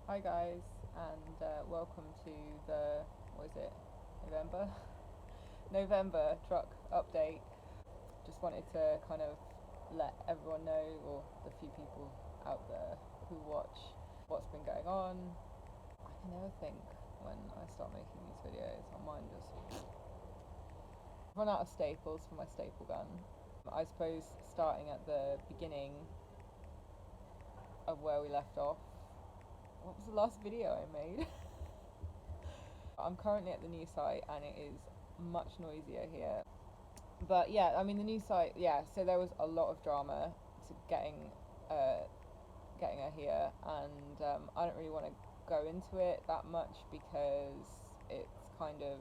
Hi guys, and welcome to the, what is it, November? November truck update. Just wanted to kind of let everyone know, or the few people out there who watch, what's been going on. I can never think when I start making these videos, my mind just run out of staples for my staple gun. I suppose starting at the beginning of where we left off. What was the last video I made? I'm currently at the new site and it is much noisier here. But yeah, I mean the new site, yeah, so there was a lot of drama to getting her here, and I don't really want to go into it that much because it's kind of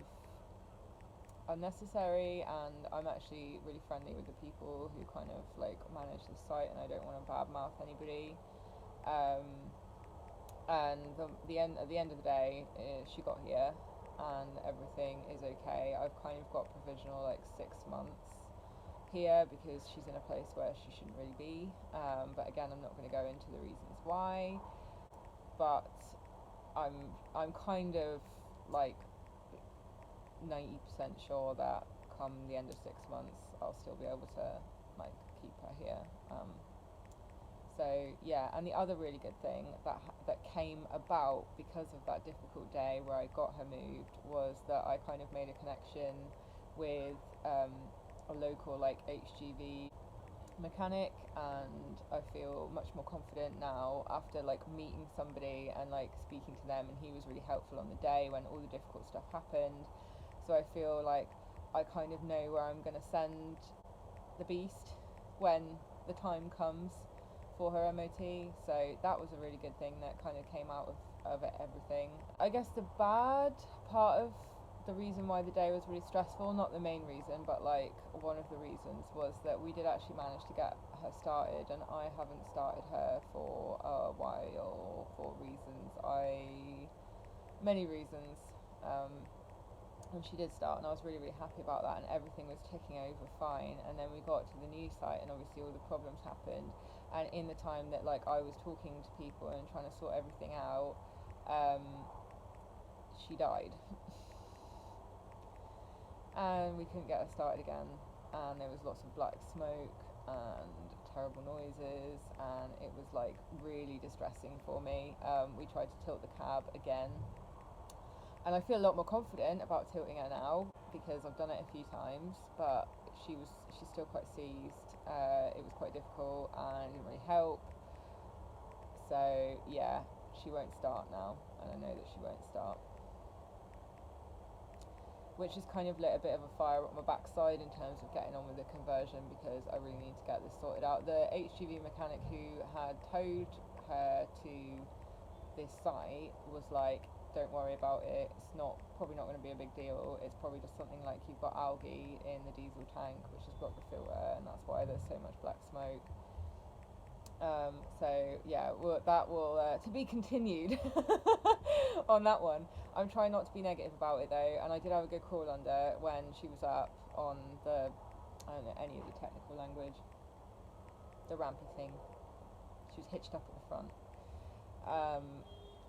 unnecessary, and I'm actually really friendly with the people who kind of like manage the site, and I don't want to badmouth anybody. Um, and at the end of the day, she got here and everything is okay. I've kind of got provisional like 6 months here because she's in a place where she shouldn't really be. But again, I'm not going to go into the reasons why. But I'm kind of like 90% sure that come the end of 6 months, I'll still be able to like keep her here. So yeah, and the other really good thing that came about because of that difficult day where I got her moved was that I kind of made a connection with a local like HGV mechanic, and I feel much more confident now after like meeting somebody and like speaking to them, and he was really helpful on the day when all the difficult stuff happened. So I feel like I kind of know where I'm going to send the beast when the time comes for her MOT. So that was a really good thing that kind of came out of everything. I guess the bad part of the reason why the day was really stressful, not the main reason, but like one of the reasons, was that we did actually manage to get her started, and I haven't started her for a while for many reasons. And she did start, and I was really, really happy about that, and everything was ticking over fine. And then we got to the new site, and obviously all the problems happened. And in the time that like I was talking to people and trying to sort everything out, she died. And we couldn't get her started again, and there was lots of black smoke and terrible noises, and it was like really distressing for me. We tried to tilt the cab again, and I feel a lot more confident about tilting her now because I've done it a few times, but she's still quite seized. It was quite difficult and it didn't really help. So yeah, she won't start now, and I know that she won't start, which has kind of lit a bit of a fire up my backside in terms of getting on with the conversion, because I really need to get this sorted out. The HGV mechanic who had towed her to this site was like, don't worry about it, it's probably not going to be a big deal, it's probably just something like you've got algae in the diesel tank which has blocked the filter, and that's why there's so much black smoke. So yeah, that will to be continued on that one. I'm trying not to be negative about it though, and I did have a good call under when she was up on the, I don't know any of the technical language, the rampy thing. She was hitched up at the front.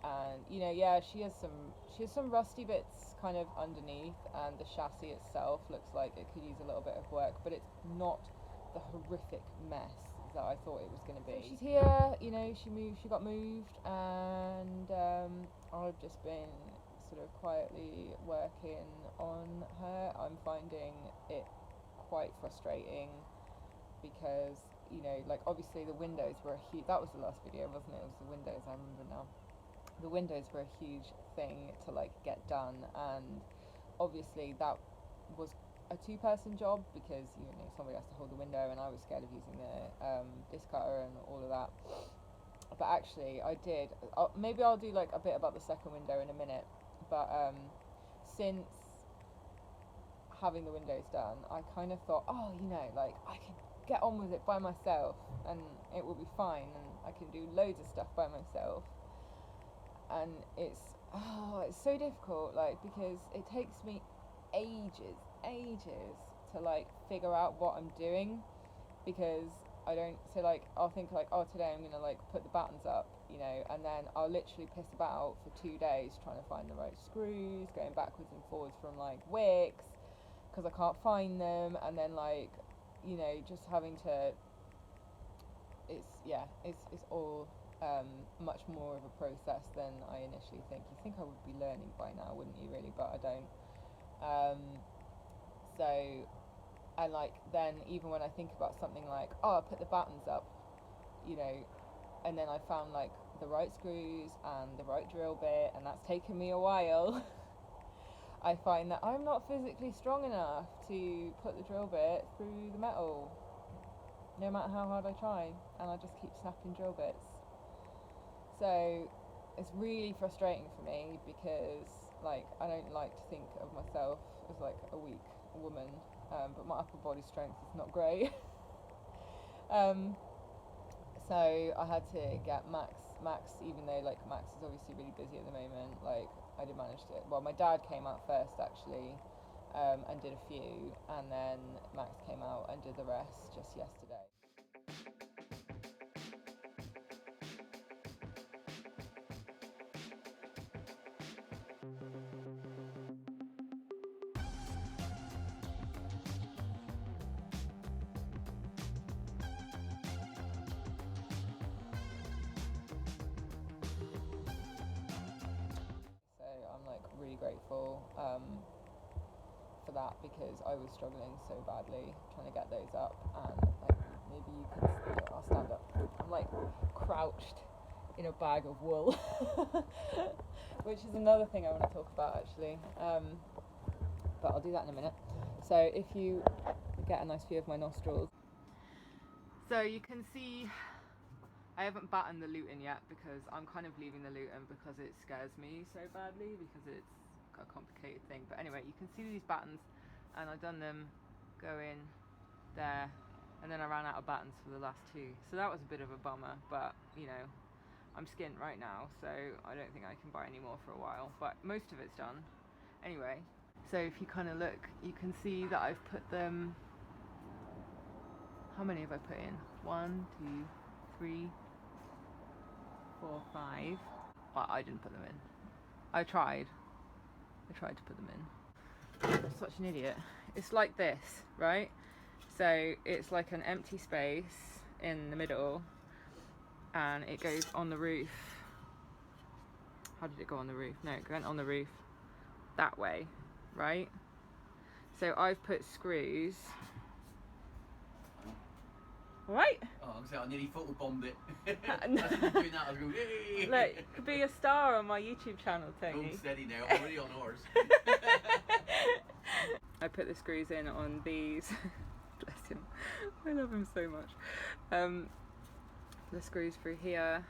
And yeah, she has some rusty bits kind of underneath, and the chassis itself looks like it could use a little bit of work, but it's not the horrific mess that I thought it was going to be. So she's here, she got moved, and I've just been sort of quietly working on her. I'm finding it quite frustrating because like obviously the windows were a huge, that was the last video, wasn't it? It was the windows, I remember now. The windows were a huge thing to like get done, and obviously that was a two-person job because somebody has to hold the window, and I was scared of using the disc cutter and all of that. But actually I did, maybe I'll do like a bit about the second window in a minute, but since having the windows done, I kind of thought, oh, like I can get on with it by myself and it will be fine, and I can do loads of stuff by myself. And it's so difficult, like, because it takes me ages to like figure out what I'm doing, because I don't, so like I'll think like, oh, today I'm gonna like put the battens up, you know, and then I'll literally piss about for 2 days trying to find the right screws, going backwards and forwards from like wicks because I can't find them, and then like, you know, just having to, it's all much more of a process than I initially think. You think I would be learning by now, wouldn't you, really? But I don't. So, and like then even when I think about something like, oh, I'll put the battens up, you know, and then I found like the right screws and the right drill bit, and that's taken me a while. I find that I'm not physically strong enough to put the drill bit through the metal, no matter how hard I try, and I just keep snapping drill bits. So it's really frustrating for me because like I don't like to think of myself as like a weak woman, but my upper body strength is not great. So I had to get Max, even though like Max is obviously really busy at the moment, like I did manage to, well, my dad came out first actually, and did a few, and then Max came out and did the rest just yesterday. So I'm like really grateful for that because I was struggling so badly trying to get those up, and like maybe you can see it, I'll stand up. I'm like crouched in a bag of wool, which is another thing I want to talk about actually, but I'll do that in a minute. So if you get a nice view of my nostrils, so you can see I haven't battened the lutein yet because I'm kind of leaving the lutein because it scares me so badly because it's a complicated thing. But anyway, you can see these battens, and I've done them go in there, and then I ran out of battens for the last two. So that was a bit of a bummer, but you know, I'm skint right now, so I don't think I can buy any more for a while, but most of it's done. Anyway, so if you kind of look, you can see that I've put them, how many have I put in? 1, 2, 3, 4, 5. Well, I didn't put them in. I tried to put them in. I'm such an idiot. It's like this, right? So it's like an empty space in the middle, and it goes on the roof. How did it go on the roof? No, it went on the roof that way, right? So I've put screws. Right? Oh, I'm saying I nearly photobombed it. As you were doing that, I was going, hey! Look, could be a star on my YouTube channel, Tony. Hold steady now, I'm already on ours. I put the screws in on these. Bless him. I love him so much. The screws through here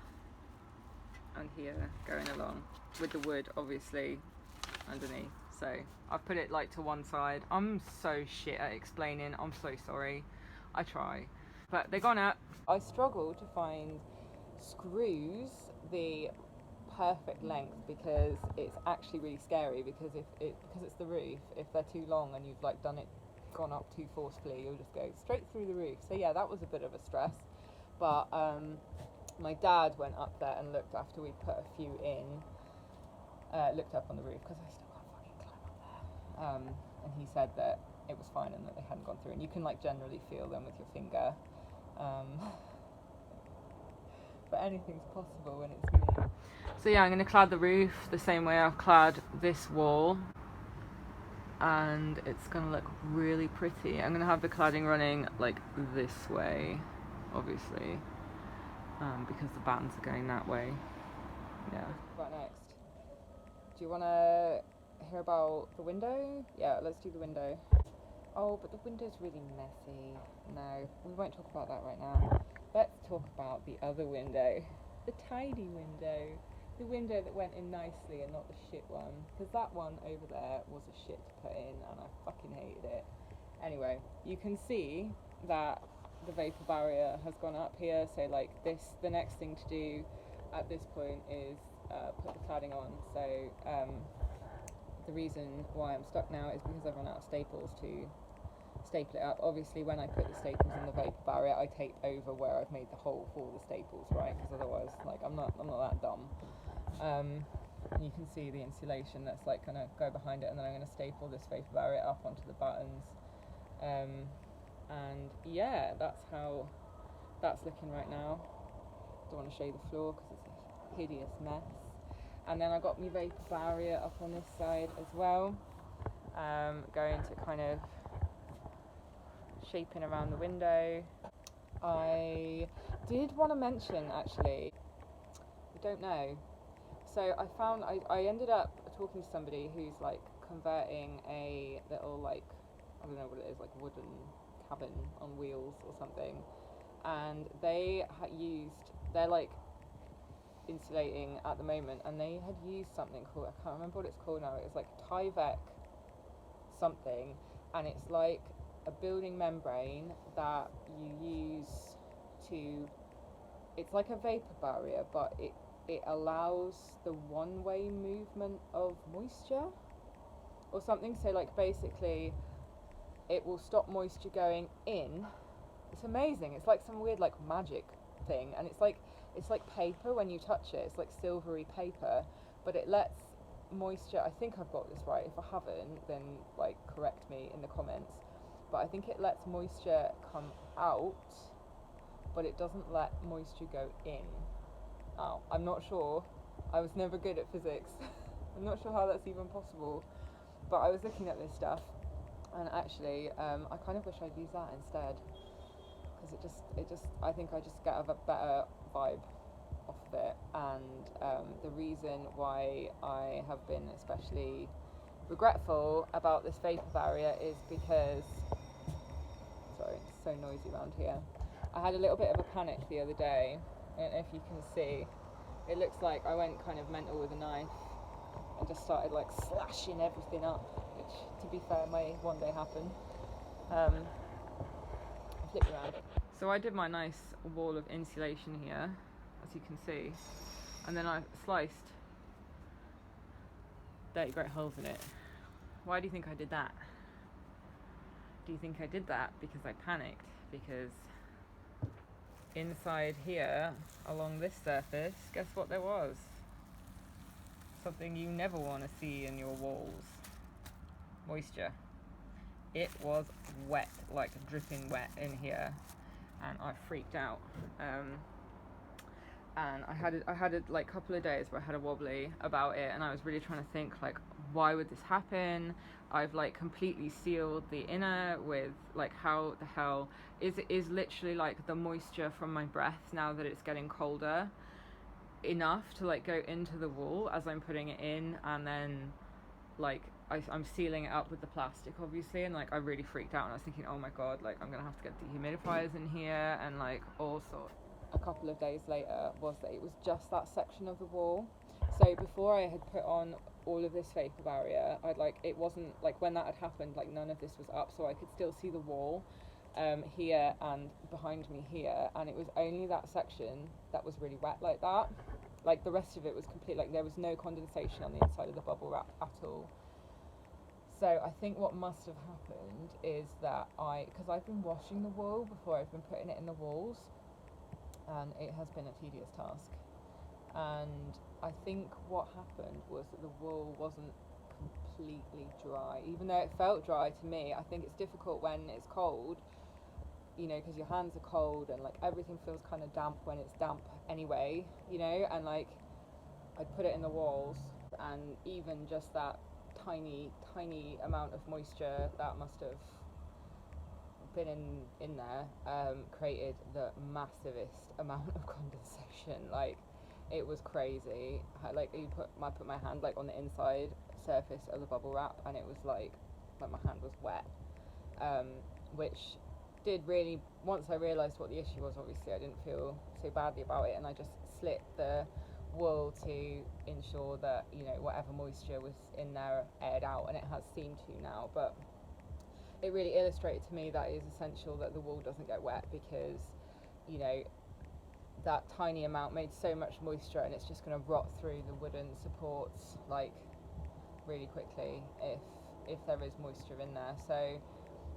and here going along with the wood obviously underneath. So I've put it like to one side. I'm so shit at explaining. I'm so sorry. I try. But they've gone up. I struggle to find screws the perfect length because it's actually really scary because because it's the roof, if they're too long and you've like gone up too forcefully, you'll just go straight through the roof. So yeah, that was a bit of a stress. But my dad went up there and looked after we put a few in, looked up on the roof because I still can't fucking climb up there. And he said that it was fine and that they hadn't gone through, and you can like generally feel them with your finger. But anything's possible when it's me. So yeah, I'm going to clad the roof the same way I've clad this wall, and it's going to look really pretty. I'm going to have the cladding running like this way, obviously, because the battens are going that way. Yeah. Right, next. Do you want to hear about the window? Yeah, let's do the window. Oh, but the window's really messy. No, we won't talk about that right now. Let's talk about the other window. The tidy window. The window that went in nicely and not the shit one. Because that one over there was a shit to put in and I fucking hated it. Anyway, you can see that the vapor barrier has gone up here. So like this, the next thing to do at this point is put the cladding on. So the reason why I'm stuck now is because I've run out of staples to staple it up. Obviously when I put the staples in the vapor barrier, I tape over where I've made the hole for the staples, right? Because otherwise, like, I'm not that dumb. You can see the insulation that's like gonna go behind it, and then I'm gonna staple this vapor barrier up onto the battens. And yeah, that's how that's looking right now. Don't want to show you the floor because it's a hideous mess. And then I got my vapor barrier up on this side as well. Going to kind of shaping around the window. I did want to mention, actually, I don't know. So I ended up talking to somebody who's like converting a little, like, I don't know what it is, like wooden cabin on wheels or something. And they're like insulating at the moment, and they had used something called, I can't remember what it's called now, it's like Tyvek something, and it's like a building membrane that you use to, it's like a vapor barrier, but it allows the one-way movement of moisture or something. So like basically it will stop moisture going in. It's amazing. It's like some weird like magic thing, and it's like paper when you touch it. It's like silvery paper, but it lets moisture, I think I've got this right. If I haven't, then like correct me in the comments. But I think it lets moisture come out, but it doesn't let moisture go in. Oh, I'm not sure. I was never good at physics. I'm not sure how that's even possible. But I was looking at this stuff, and actually, I kind of wish I'd used that instead, because I think I just get a better vibe off of it. And the reason why I have been especially regretful about this vapor barrier is because, sorry, it's so noisy around here. I had a little bit of a panic the other day. I don't know if you can see. It looks like I went kind of mental with a knife and just started like slashing everything up, which, to be fair, may one day happen. Flip around. So I did my nice wall of insulation here, as you can see, and then I sliced 30 great holes in it. Why do you think I did that? Do you think I did that because I panicked? Because inside here, along this surface, guess what there was? Something you never want to see in your walls. Moisture. It was wet, like dripping wet in here, and I freaked out. And I had a like couple of days where I had a wobbly about it, and I was really trying to think, like, why would this happen? I've like completely sealed the inner with, like, how the hell is literally like the moisture from my breath, now that it's getting colder, enough to like go into the wall as I'm putting it in, and then like I'm sealing it up with the plastic, obviously, and like I really freaked out, and I was thinking, oh my god, like I'm gonna have to get dehumidifiers in here and like all sorts. A couple of days later was that it was just that section of the wall. So before I had put on all of this vapor barrier, it wasn't like, when that had happened, like none of this was up, so I could still see the wall here and behind me here, and it was only that section that was really wet like that. Like the rest of it was complete, like there was no condensation on the inside of the bubble wrap at all. So I think what must have happened is that because I've been washing the wool before I've been putting it in the walls, and it has been a tedious task. And I think what happened was that the wool wasn't completely dry, even though it felt dry to me. I think it's difficult when it's cold, you know, because your hands are cold and like everything feels kind of damp when it's damp anyway, you know. And like I'd put it in the walls, and even just that tiny amount of moisture that must have been in there created the massivest amount of condensation. Like it was crazy. I put my hand like on the inside surface of the bubble wrap, and it was like my hand was wet, which did really, once I realised what the issue was, obviously I didn't feel so badly about it, and I just slit the wool to ensure that, you know, whatever moisture was in there aired out, and it has seemed to now. But it really illustrated to me that it is essential that the wool doesn't get wet, because, you know, that tiny amount made so much moisture, and it's just going to rot through the wooden supports like really quickly if there is moisture in there. So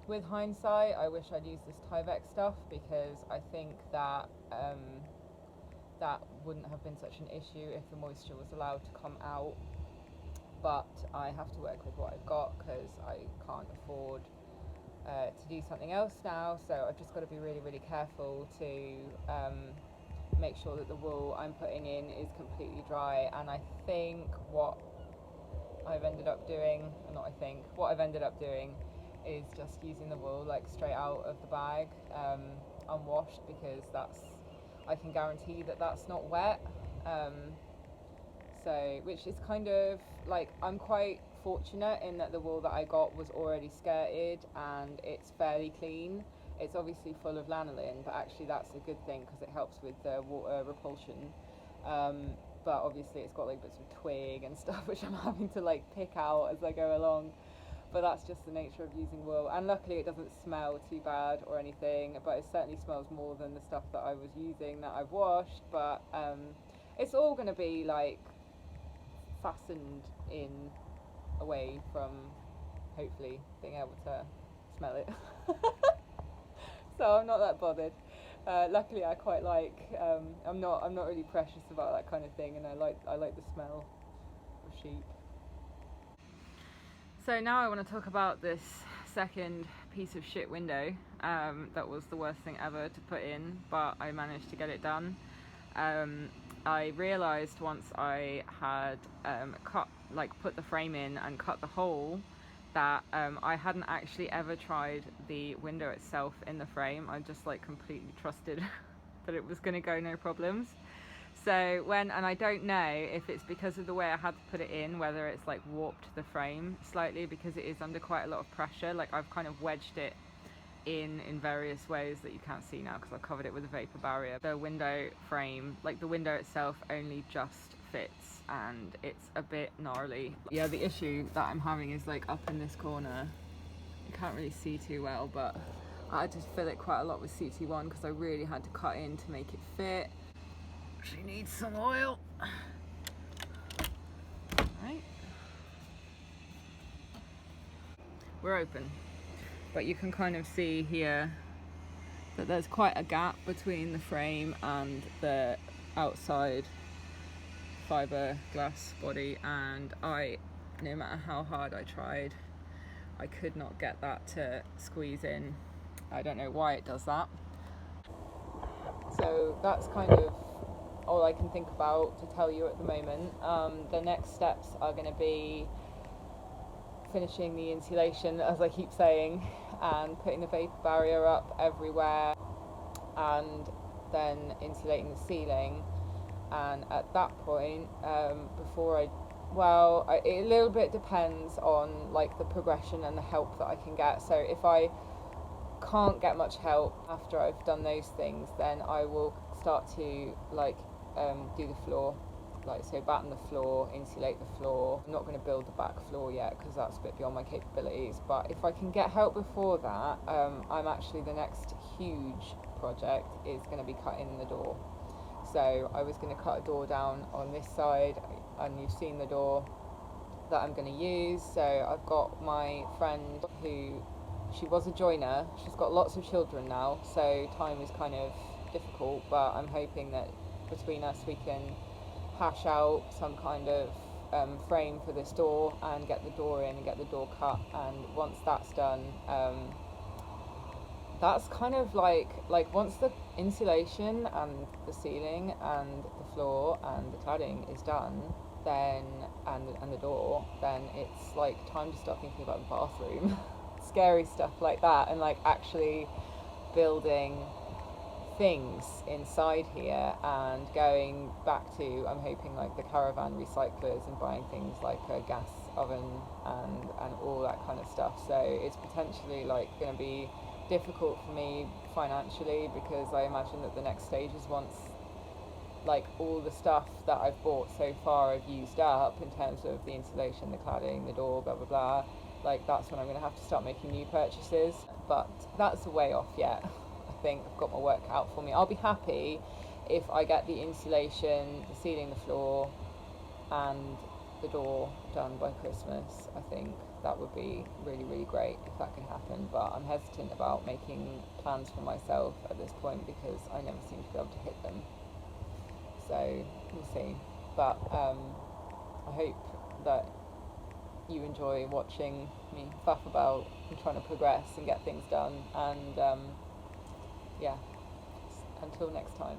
with hindsight, I wish I'd used this Tyvek stuff, because I think that that wouldn't have been such an issue if the moisture was allowed to come out. But I have to work with what I've got, because I can't afford to do something else now. So I've just got to be really, really careful to make sure that the wool I'm putting in is completely dry. And I think what I've ended up doing is just using the wool like straight out of the bag, unwashed, because I can guarantee that that's not wet. So, which is kind of like, I'm quite fortunate in that the wool that I got was already skirted and it's fairly clean. It's obviously full of lanolin, but actually that's a good thing because it helps with the water repulsion. But obviously it's got like bits of twig and stuff which I'm having to like pick out as I go along. But that's just the nature of using wool, and luckily it doesn't smell too bad or anything, but it certainly smells more than the stuff that I was using that I've washed. But it's all going to be like fastened in away from hopefully being able to smell it. So I'm not that bothered. Luckily I quite like, I'm not really precious about that kind of thing, and I like the smell of sheep. So now I want to talk about this second piece of shit window that was the worst thing ever to put in, but I managed to get it done. I realised once I had put the frame in and cut the hole that I hadn't actually ever tried the window itself in the frame. I just like completely trusted that it was going to go no problems. So and I don't know if it's because of the way I had to put it in, whether it's like warped the frame slightly, because it is under quite a lot of pressure. Like I've kind of wedged it in various ways that you can't see now because I've covered it with a vapor barrier. The window frame, like the window itself, only just fits, and it's a bit gnarly. Yeah, the issue that I'm having is like up in this corner. You can't really see too well, but I had to fill it quite a lot with CT1 because I really had to cut in to make it fit. She needs some oil. Right. We're open, but you can kind of see here that there's quite a gap between the frame and the outside fiberglass body, and no matter how hard I tried, I could not get that to squeeze in. I don't know why it does that. So that's kind of all I can think about to tell you at the moment. The next steps are going to be finishing the insulation, as I keep saying, and putting the vapor barrier up everywhere, and then insulating the ceiling. And at that point, it a little bit depends on like the progression and the help that I can get. So if I can't get much help after I've done those things, then I will start to do the floor, batten the floor, insulate the floor. I'm not going to build the back floor yet because that's a bit beyond my capabilities, but if I can get help before that, the next huge project is going to be cutting the door. So I was going to cut a door down on this side, and you've seen the door that I'm going to use. So I've got my friend she was a joiner. She's got lots of children now, so time is kind of difficult, but I'm hoping that between us we can hash out some kind of frame for this door and get the door in and get the door cut. And once that's done, that's kind of like once the insulation and the ceiling and the floor and the cladding is done, then and the door, then it's like time to start thinking about the bathroom. Scary stuff like that, and like actually building things inside here and going back to, I'm hoping, like the caravan recyclers and buying things like a gas oven and all that kind of stuff. So it's potentially like going to be difficult for me financially, because I imagine that the next stage is once like all the stuff that I've bought so far I've used up in terms of the insulation, the cladding, the door, blah blah blah, like that's when I'm going to have to start making new purchases. But that's a way off yet. I think I've got my work out for me. I'll be happy if I get the insulation, the ceiling, the floor, and the door done by Christmas. I think that would be really, really great if that could happen, but I'm hesitant about making plans for myself at this point because I never seem to be able to hit them. So we'll see. But I hope that you enjoy watching me faff about and trying to progress and get things done, and yeah, until next time.